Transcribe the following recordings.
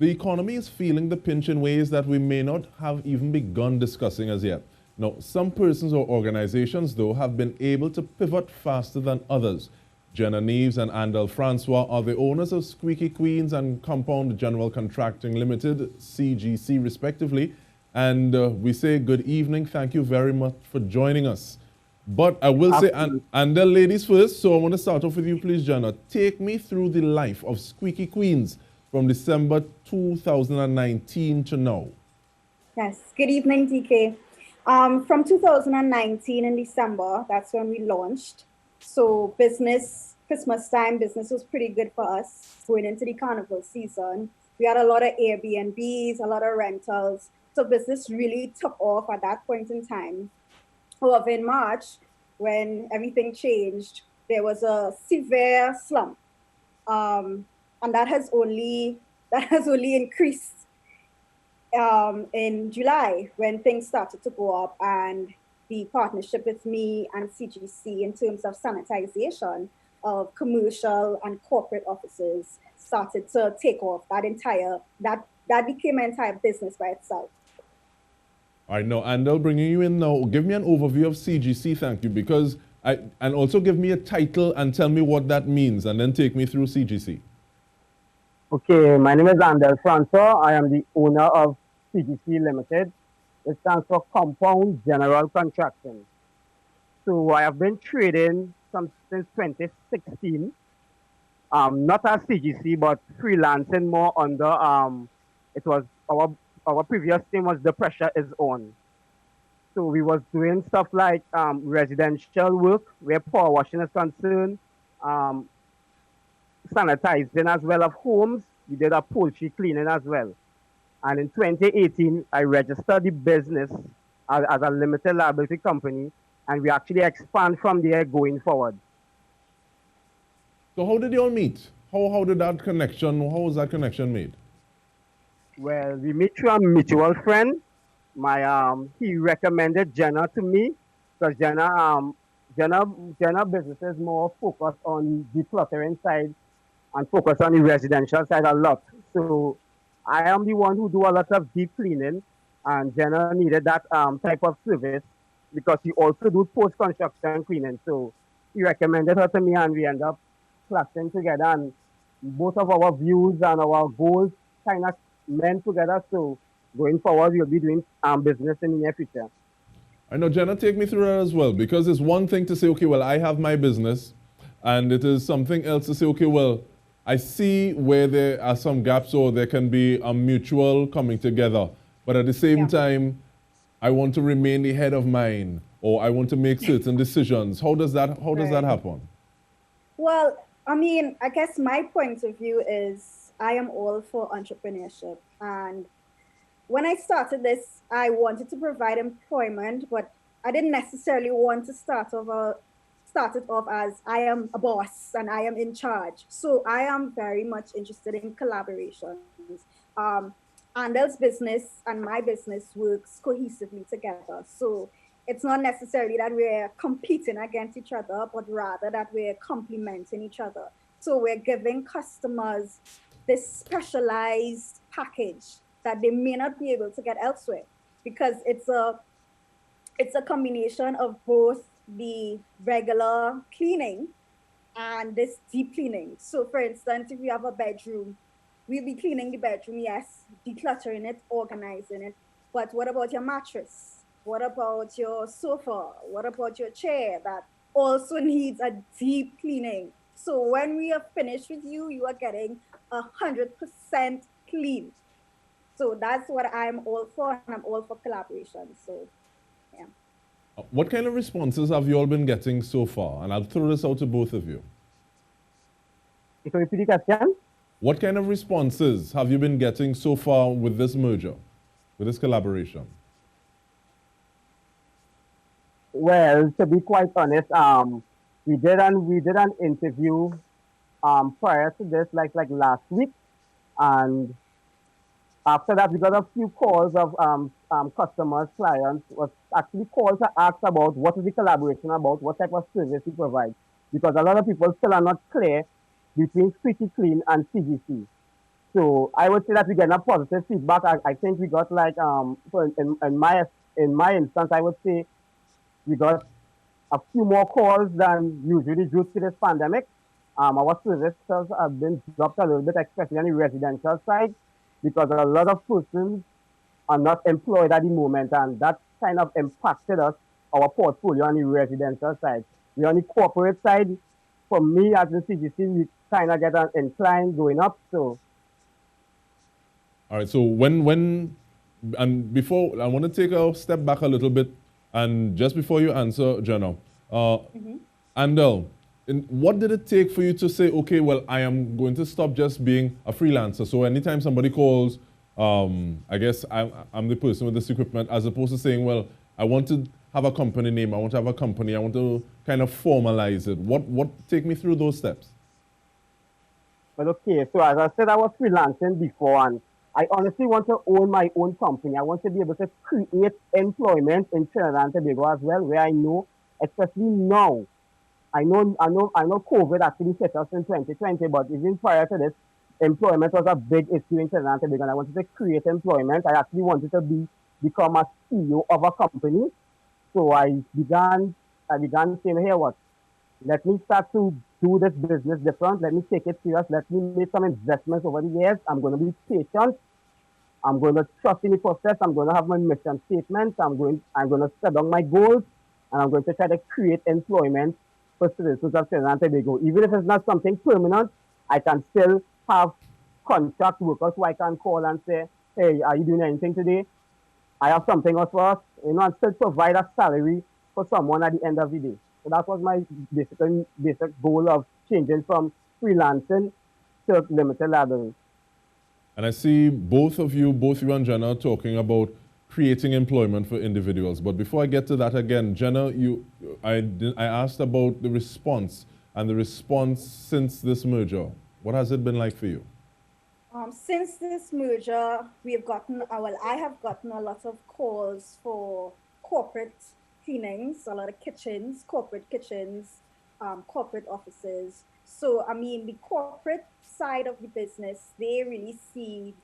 The economy is feeling the pinch in ways that we may not have even begun discussing as yet. Now, some persons or organizations, though, have been able to pivot faster than others. Jenna, Neaves, and Andell Francois are the owners of Squeaky Queens and Compound General Contracting Limited, CGC, respectively. And we say good evening. Thank you very much for joining us. But I will say, Andell ladies first, so I want to start off with you, please, Jenna. Take me through the life of Squeaky Queens from December 2019 to now. Yes, good evening, DK. From 2019 in December, that's when we launched. So Christmas time, business was pretty good for us going into the carnival season. We had a lot of Airbnbs, a lot of rentals. So business really took off at that point in time. However, in March, when everything changed, there was a severe slump. And that has only increased in July when things started to go up, and the partnership with me and CGC in terms of sanitization of commercial and corporate offices started to take off. That became an entire business by itself. All right, now, Andell, bringing you in now, give me an overview of CGC, thank you, because and also give me a title and tell me what that means, and then take me through CGC. Okay, my name is Andell Francois. I am the owner of CGC Limited. It stands for Compound General Contracting. So I have been trading since 2016, not as CGC, but freelancing more under, it was our previous name was The Pressure Is On. So we was doing stuff like residential work where power washing is concerned, sanitizing as well of homes. We did a poultry cleaning as well. And in 2018, I registered the business as a limited liability company, and we actually expand from there going forward. So how did you all meet? How did that connection, how was that connection made? Well, we met through a mutual friend. He recommended Jenna to me because Jenna business is more focused on the decluttering side and focus on the residential side a lot. So I am the one who do a lot of deep cleaning, and Jenna needed that type of service because he also do post-construction cleaning. So he recommended her to me, and we end up clashing together, and both of our views and our goals kind of meant together. So going forward, we'll be doing business in the near future. I know, Jenna, take me through that as well, because it's one thing to say, okay, well, I have my business, and it is something else to say, okay, well, I see where there are some gaps or there can be a mutual coming together. But at the same time, I want to remain the head of mine, or I want to make certain decisions. How does that happen? Well, I mean, I guess my point of view is I am all for entrepreneurship. And when I started this, I wanted to provide employment, but I didn't necessarily want to start it off as I am a boss and I am in charge. So I am very much interested in collaborations. Andell's business and my business works cohesively together. So it's not necessarily that we're competing against each other, but rather that we're complementing each other. So we're giving customers this specialized package that they may not be able to get elsewhere, because it's a combination of both the regular cleaning and this deep cleaning. So for instance, if you have a bedroom, we'll be cleaning the bedroom, yes, decluttering it, organizing it. But what about your mattress? What about your sofa? What about your chair that also needs a deep cleaning? So when we are finished with you, you are getting 100% clean. So that's what I'm all for, and I'm all for collaboration. So, yeah. What kind of responses have you all been getting so far? And I'll throw this out to both of you. Can you repeat the question? What kind of responses have you been getting so far with this merger, with this collaboration? Well, to be quite honest, we did an interview prior to this, like last week, and after that we got a few calls of customers, clients was actually called to ask about what is the collaboration about, what type of service we provide, because a lot of people still are not clear between Squeaky Clean and CGC. So I would say that we get a positive feedback. I think we got like in my instance, I would say we got a few more calls than usually due to this pandemic. Our services have been dropped a little bit, especially on the residential side, because a lot of persons are not employed at the moment, and that kind of impacted us, our portfolio on the residential side. We on the corporate side, for me as a CGC, we kind of get an incline going up. So, All right. So and before, I want to take a step back a little bit, and just before you answer, Jenna, Andell, what did it take for you to say, okay, well, I am going to stop just being a freelancer? So anytime somebody calls, I guess I'm the person with this equipment, as opposed to saying, well, I want to have a company name, I want to have a company, I want to kind of formalize it. What take me through those steps? but okay, so as I said, I was freelancing before, and I honestly want to own my own company. I want to be able to create employment in Trinidad and Tobago as well, where I know, especially now, I know COVID actually hit us in 2020, but even prior to this, employment was a big issue in Trinidad and Tobago. And I wanted to create employment. I actually wanted to become a CEO of a company. So I began saying, here what, let me start to do this business different. Let me take it serious. Let me make some investments over the years. I'm going to be patient. I'm going to trust in the process. I'm going to have my mission statements. I'm going to set down my goals, and I'm going to try to create employment for citizens of Trinidad and Tobago. Even if it's not something permanent, I can still have contract workers who I can call and say, hey, are you doing anything today? I have something else for us, and still provide a salary for someone at the end of the day. So that was my basic goal of changing from freelancing to limited liability. And I see both you and Jenna are talking about creating employment for individuals. But before I get to that again, Jenna, I asked about the response since this merger. What has it been like for you? Since this merger, I have gotten a lot of calls for corporate cleanings, a lot of kitchens, corporate offices. So, I mean, the corporate side of the business, they really see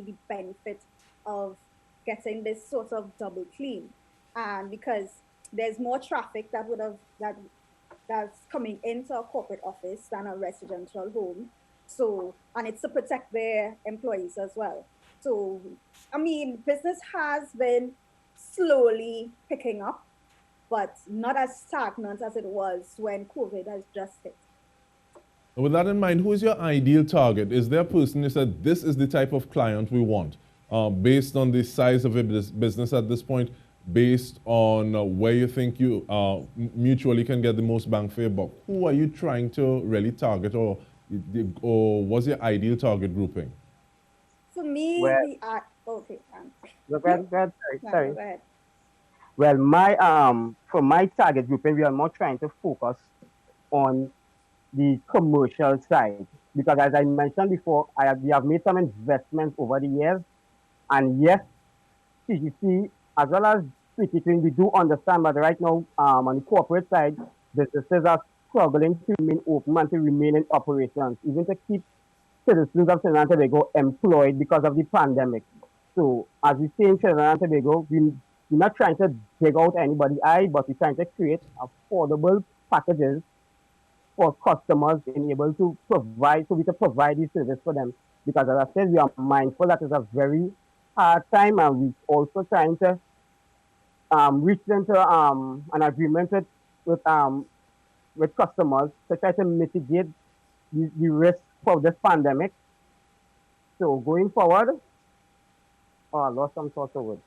the benefit of getting this sort of double clean. And because there's more traffic that's coming into a corporate office than a residential home. So, and it's to protect their employees as well. So, I mean, business has been slowly picking up, but not as stagnant as it was when COVID has just hit. With that in mind, who is your ideal target? Is there a person who said, this is the type of client we want, based on the size of a business at this point, based on where you think you mutually can get the most bang for your buck? Who are you trying to really target, or what's your ideal target grouping? For me, okay. Go ahead. Sorry. Go ahead. Well, for my target grouping, we are more trying to focus on the commercial side, because as I mentioned before, we have made some investments over the years, and yes, CGC as well as Squeaky, we do understand, but right now on the corporate side, businesses are struggling to remain open and to remain in operations, even to keep citizens of Trinidad and Tobago employed because of the pandemic. So as we say in Trinidad and Tobago, we're not trying to dig out anybody's eye, but we're trying to create affordable packages for customers being able to provide, so we can provide this service for them. Because as I said, we are mindful that it's a very hard time, and we're also trying to reach into an agreement with customers to try to mitigate the risk of this pandemic. So going forward, I lost some thoughts of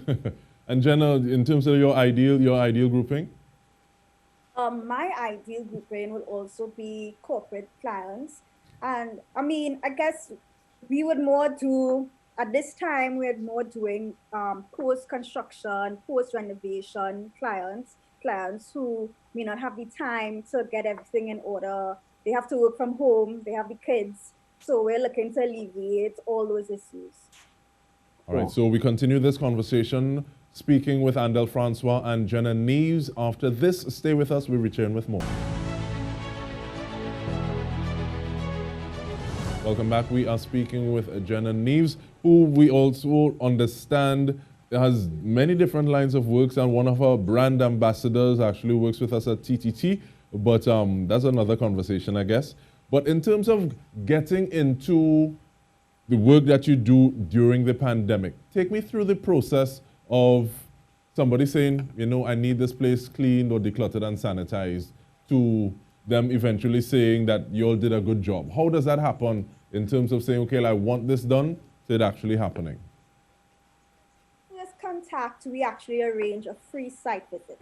it. And Jenna, in terms of your ideal grouping? My ideal grouping would also be corporate clients. And I mean, I guess we would more do, at this time, we're more doing post-construction, post-renovation clients who may not have the time to get everything in order. They have to work from home, they have the kids. So we're looking to alleviate all those issues. All right, so we continue this conversation speaking with Andell Francois and Jenna Neaves. After this, stay with us, we return with more. Welcome back. We are speaking with Jenna Neaves, who we also understand has many different lines of works, and one of our brand ambassadors actually works with us at TTT, but that's another conversation, I guess. But in terms of getting into the work that you do during the pandemic, take me through the process of somebody saying, you know, I need this place cleaned or decluttered and sanitized, to them eventually saying that you all did a good job. How does that happen in terms of saying, okay, I want this done, to it actually happening? First contact, we actually arrange a free site visit.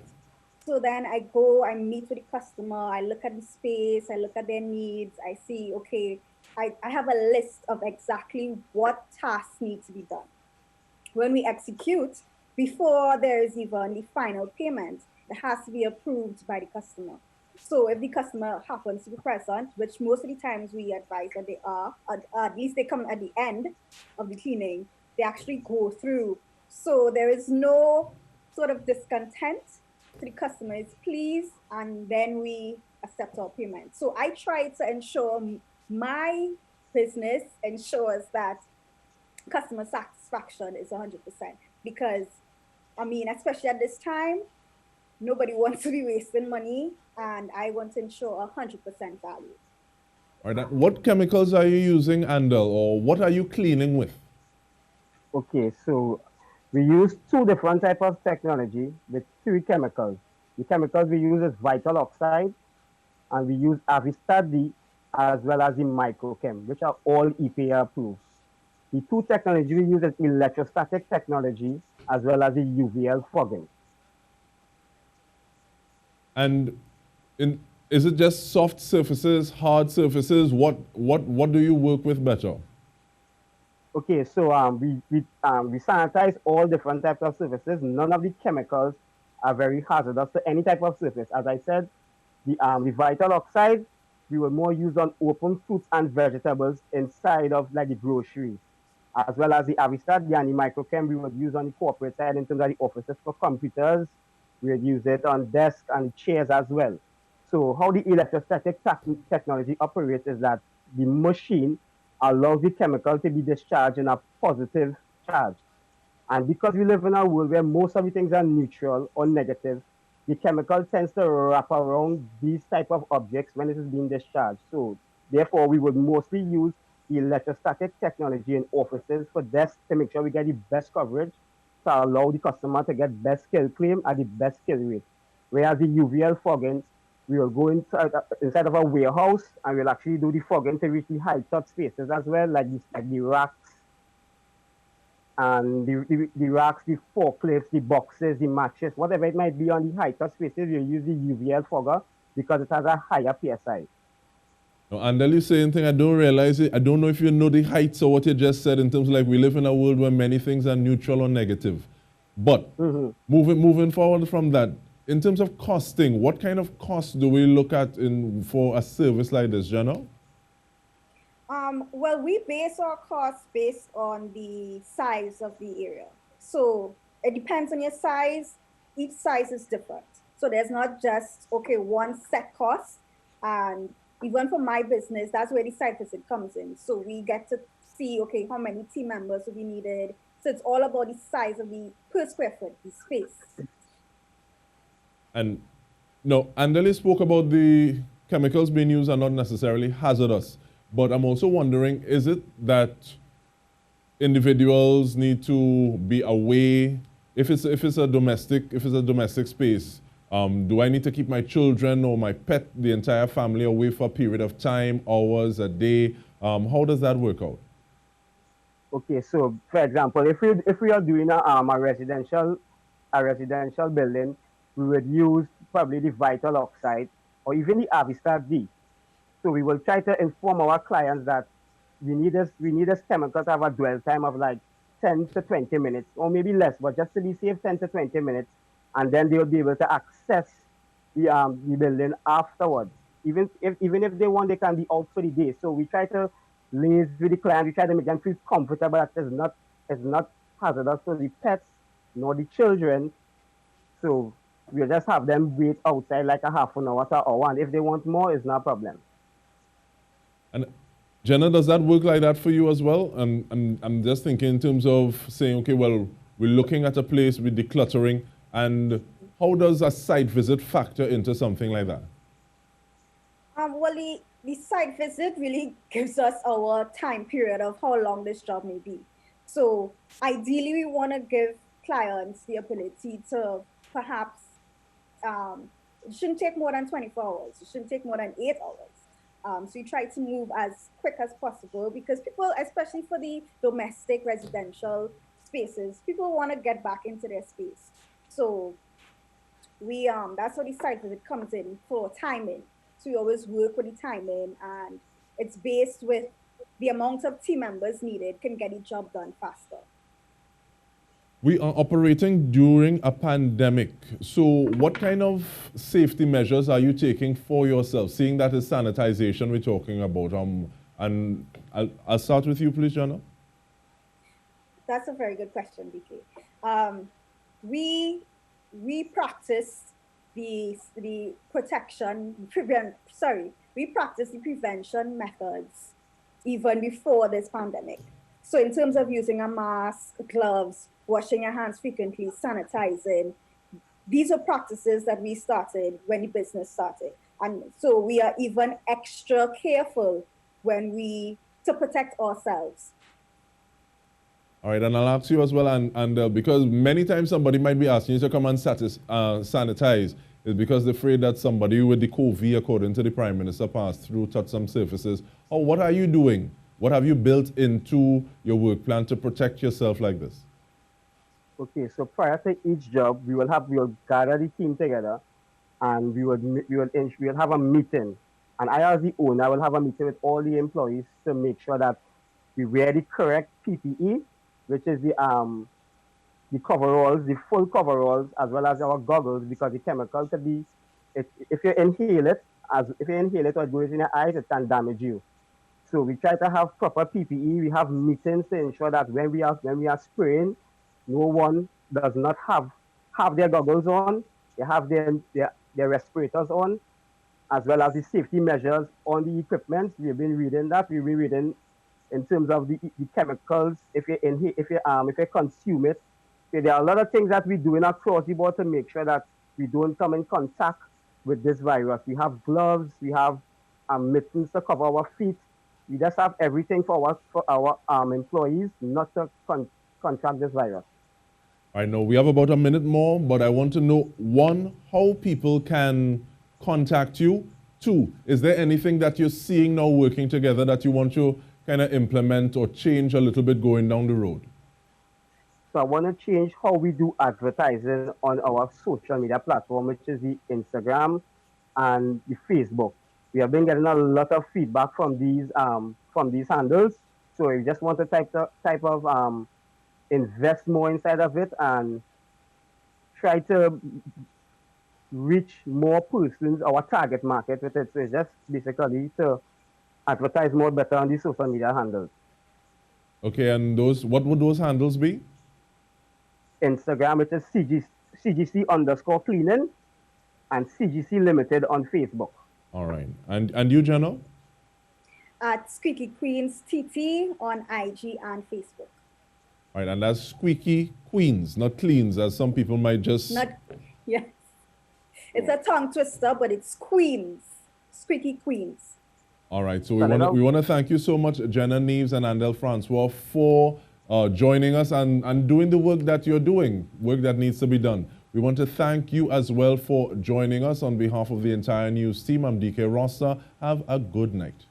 So then I go, I meet with the customer, I look at the space, I look at their needs, I see, okay, I have a list of exactly what tasks need to be done. When we execute, before there is even the final payment, it has to be approved by the customer. So if the customer happens to be present, which most of the times we advise that they are, at least they come at the end of the cleaning, they actually go through. So there is no sort of discontent. So the customer is pleased, and then we accept our payment. So I try to ensure my business ensures that customer satisfaction is 100%, because I mean, especially at this time, nobody wants to be wasting money, and I want to ensure 100% value. All right, what chemicals are you using, Andell, or what are you cleaning with? Okay, so we use two different types of technology with three chemicals. The chemicals we use is vital oxide, and we use Avistat D, as well as the microchem, which are all EPA approved. The two technology we use is electrostatic technology, as well as the UVL fogging. And is it just soft surfaces, hard surfaces? What do you work with better? Okay, so we sanitize all different types of surfaces. None of the chemicals are very hazardous to any type of surface. As I said, the vital oxide we will more use on open fruits and vegetables inside of like the grocery, as well as the Avistat, the microchem we would use on the corporate side in terms of the offices for computers. We would use it on desks and chairs as well. So how the electrostatic technology operates is that the machine allows the chemical to be discharged in a positive charge. And because we live in a world where most of the things are neutral or negative, the chemical tends to wrap around these type of objects when it is being discharged. So therefore, we would mostly use electrostatic technology in offices for desks to make sure we get the best coverage to allow the customer to get best skill claim at the best skill rate. Whereas the UVL fogging, we will go inside of a warehouse and we'll actually do the fogging to reach the high top spaces as well, like the racks and the racks, the forklifts, the boxes, the matches, whatever it might be on the high top spaces, we'll use the UVL fogger because it has a higher PSI. Andell, you saying thing, I don't realize it. I don't know if you know the heights of what you just said in terms of like we live in a world where many things are neutral or negative. But moving forward from that, in terms of costing, what kind of cost do we look at for a service like this, Jenna? Well, we base our costs based on the size of the area. So it depends on your size. Each size is different. So there's not just, okay, one set cost. And even for my business, that's where the site visit comes in. So we get to see, okay, how many team members will be needed. So it's all about the size of the per square foot, the space. And no, Andell spoke about the chemicals being used are not necessarily hazardous. But I'm also wondering, is it that individuals need to be away if it's a domestic space? Do I need to keep my children or my pet, the entire family, away for a period of time, hours, a day? How does that work out? Okay, so for example, if we are doing a residential building, we would use probably the vital oxide or even the Avistat D. So we will try to inform our clients that we need this chemical to have a dwell time of like 10 to 20 minutes, or maybe less, but just to be safe, 10 to 20 minutes, and then they will be able to access the building afterwards. Even if they want, they can be out for the day. So we try to liaise with the client. We try to make them feel comfortable that it's not hazardous to the pets nor the children. So we'll just have them wait outside like a half an hour to an hour, and if they want more, it's no problem. And Jenna, does that work like that for you as well? And I'm just thinking in terms of saying, okay, well, we're looking at a place with decluttering, and how does a site visit factor into something like that? Well, the site visit really gives us our time period of how long this job may be. So ideally, we want to give clients the ability to perhaps, it shouldn't take more than 24 hours. It shouldn't take more than 8 hours. So you try to move as quick as possible because people, especially for the domestic residential spaces, people want to get back into their space. So we that's where the site visit comes in for timing. So we always work with the timing, and it's based with the amount of team members needed can get the job done faster. We are operating during a pandemic. So what kind of safety measures are you taking for yourself, seeing that is sanitization we're talking about? And I'll start with you, please, Jenna. That's a very good question, BK. We practice the protection, we practice the prevention methods even before this pandemic. So in terms of using a mask, gloves, washing your hands frequently, sanitizing, these are practices that we started when the business started. And so we are even extra careful to protect ourselves. All right, and I'll ask you as well, and because many times somebody might be asking you to come and sanitize, is because they're afraid that somebody with the COVID, according to the Prime Minister, passed through, touched some surfaces. Or what are you doing? What have you built into your work plan to protect yourself like this? Okay, so prior to each job, we will gather the team together, and we will have a meeting. And I, as the owner, will have a meeting with all the employees to make sure that we wear the correct PPE, which is the coveralls, the full coveralls, as well as our goggles, because the chemical could be, if you inhale it or it goes in your eyes, it can damage you. So we try to have proper PPE. We have meetings to ensure that when we are spraying, no one does not have their goggles on. They have their respirators on, as well as the safety measures on the equipment. We've been reading that. We've been reading in terms of the chemicals. If you consume it, there are a lot of things that we do in across the board to make sure that we don't come in contact with this virus. We have gloves. We have mittens to cover our feet. We just have everything for our employees not to contract this virus. I know we have about a minute more, but I want to know, one, how people can contact you. Two, is there anything that you're seeing now working together that you want to kind of implement or change a little bit going down the road? So I want to change how we do advertising on our social media platform, which is the Instagram and the Facebook. We have been getting a lot of feedback from these handles. So we just want to type of invest more inside of it and try to reach more persons, our target market with it. So it's just basically to advertise more better on the social media handles. Okay, and what would those handles be? Instagram, which is CGC_cleaning, and CGC Limited on Facebook. All right. And you, Jenna? At Squeaky Queens TT on IG and Facebook. All right, and that's Squeaky Queens, not Cleans, as some people might just... Yes. It's a tongue twister, but it's Queens. Squeaky Queens. All right, so we want to thank you so much, Jenna, Neaves, and Andell Francois, for joining us and doing the work that you're doing, work that needs to be done. We want to thank you as well for joining us on behalf of the entire news team. I'm DK Rossa. Have a good night.